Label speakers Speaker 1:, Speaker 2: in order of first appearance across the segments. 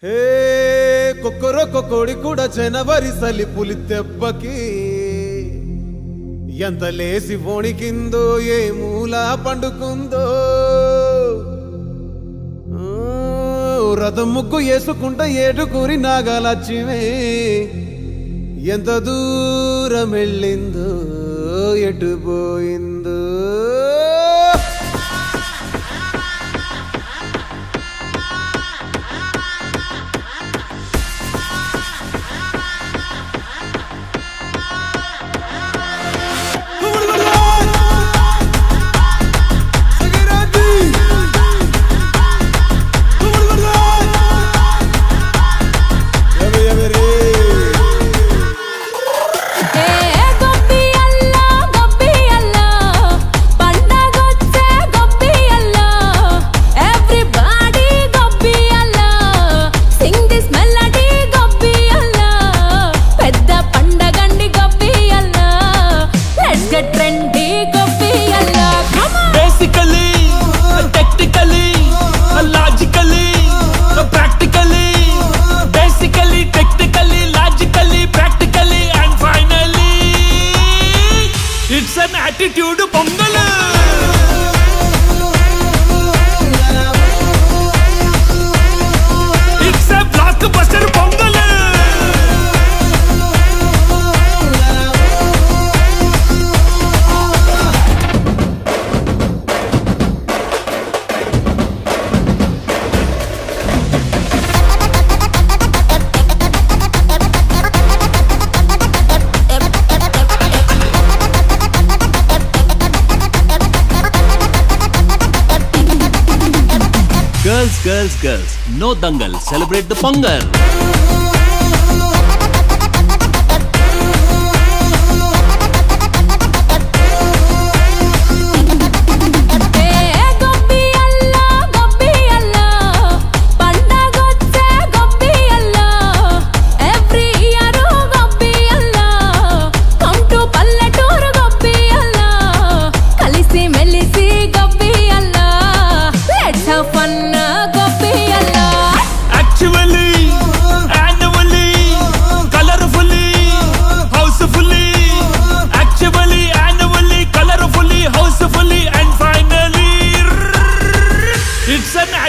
Speaker 1: హే కొక్కరొక్క కోడి కూడా జనవరి సలి పులి దెబ్బకి ఎంత లేసి వణికిందో ఏ మూల పండుకుందో రథం ముగ్గు వేసుకుంట ఏడుకూరి నాగలక్ష్మి ఎంత దూరం వెళ్ళిందో ఎటు పోయిందో
Speaker 2: attitude pongal it's a blockbuster pongal Girls, no dangal, celebrate the Pongal.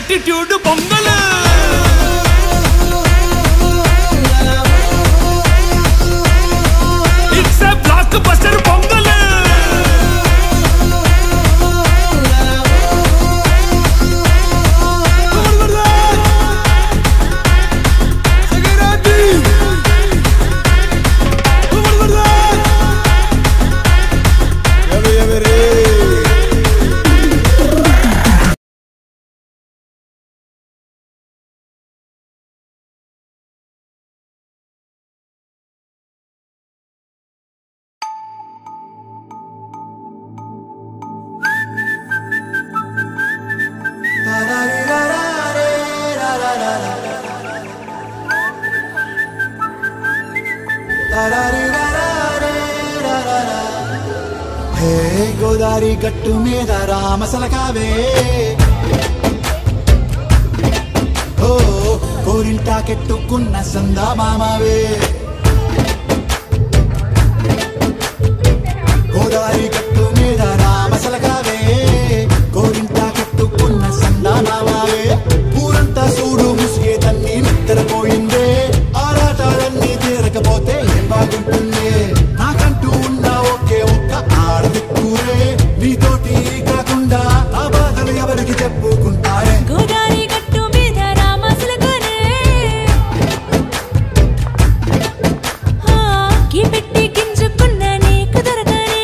Speaker 2: Attitude pongal it's a blockbuster pongal
Speaker 3: Godari గట్టు మీద రామసలకావే ఓ కోరింటా కెట్టుకున్న సందా మామవే గోదారి గట్టు మీద రామసలకావే కోరింటా కెట్టుకున్న సందా మామవే ఊరంతా చూడు ముసిగే తన్ని నిద్రపోయిందే ఆరాటాలన్నీ తీరకపోతే ఏం బాగుంటుంది నాకంటూ ఉన్న ఒకే ఒక్క ఆడదిక్కురే నీతోటి కాకుండా ఆ బాధలు ఎవరికి చెప్పుకుంటారే
Speaker 4: గోదారి గట్టు మీద రామసలకనే కీ పెట్టి గింజుకున్న నీకు దొరకనే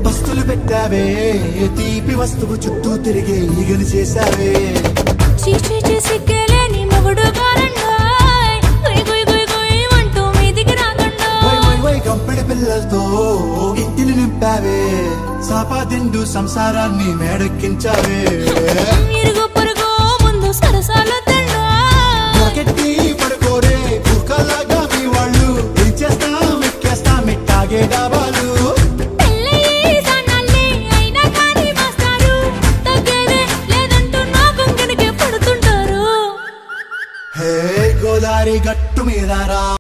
Speaker 3: పస్తులు పెట్టావే తీపి వస్తువు చుట్టూ తిరిగే ఈగలు చేశావే ఇంటిని నింపావే సాపాదిండు సంసారాన్ని మేడెక్కించావే
Speaker 4: ఇరుగు పొరుగు ముందు సరసాలు తండా
Speaker 3: రాకెట్టి పడుకోరే కుక్కలాగా మీ వాళ్ళు ఏం చేస్తాం ఎక్కేస్తాం ఎట్టాగే డాబాలు
Speaker 4: పెళ్ళయి సానాళ్ళే అయినా కానీ మాస్తారు తగ్గేదే లేదంటూ నా కొంగనికే పడుతుంటారు
Speaker 3: హే గోదారి గట్టు మీద రా